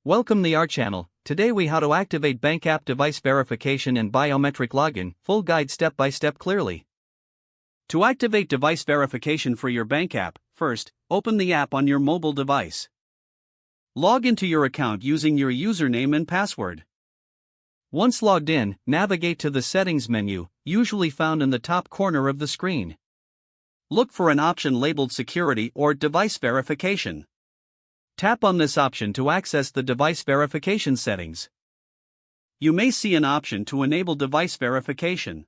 Welcome to our channel. Today we how to activate bank app device verification and biometric login, full guide step by step clearly. To activate device verification for your bank app, first, open the app on your mobile device. Log into your account using your username and password. Once logged in, navigate to the settings menu, usually found in the top corner of the screen. Look for an option labeled security or device verification. Tap on this option to access the device verification settings. You may see an option to enable device verification.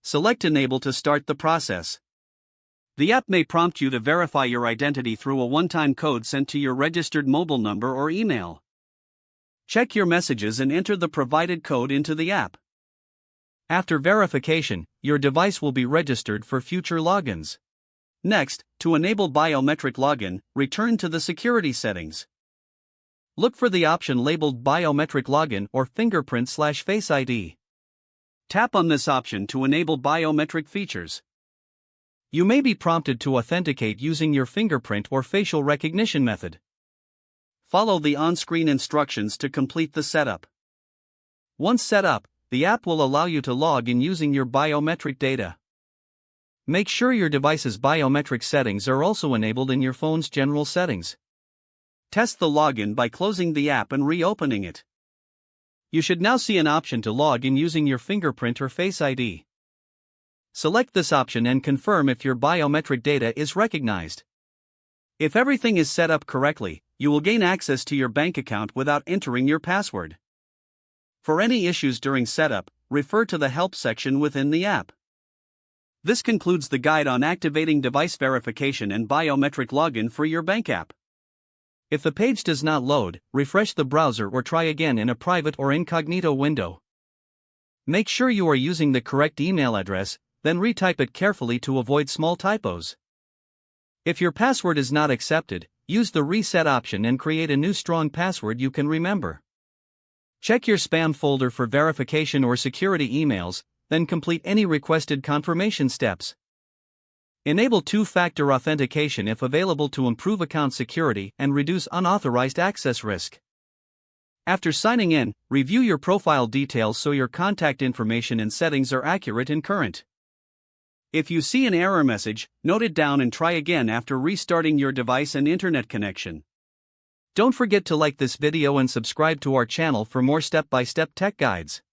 Select Enable to start the process. The app may prompt you to verify your identity through a one-time code sent to your registered mobile number or email. Check your messages and enter the provided code into the app. After verification, your device will be registered for future logins. Next, to enable biometric login, return to the security settings. Look for the option labeled Biometric Login or Fingerprint/Face ID. Tap on this option to enable biometric features. You may be prompted to authenticate using your fingerprint or facial recognition method. Follow the on-screen instructions to complete the setup. Once set up, the app will allow you to log in using your biometric data. Make sure your device's biometric settings are also enabled in your phone's general settings. Test the login by closing the app and reopening it. You should now see an option to log in using your fingerprint or Face ID. Select this option and confirm if your biometric data is recognized. If everything is set up correctly, you will gain access to your bank account without entering your password. For any issues during setup, refer to the help section within the app. This concludes the guide on activating device verification and biometric login for your bank app. If the page does not load, refresh the browser or try again in a private or incognito window. Make sure you are using the correct email address, then retype it carefully to avoid small typos. If your password is not accepted, use the reset option and create a new strong password you can remember. Check your spam folder for verification or security emails, then complete any requested confirmation steps. Enable two-factor authentication if available to improve account security and reduce unauthorized access risk. After signing in, review your profile details so your contact information and settings are accurate and current. If you see an error message, note it down and try again after restarting your device and internet connection. Don't forget to like this video and subscribe to our channel for more step-by-step tech guides.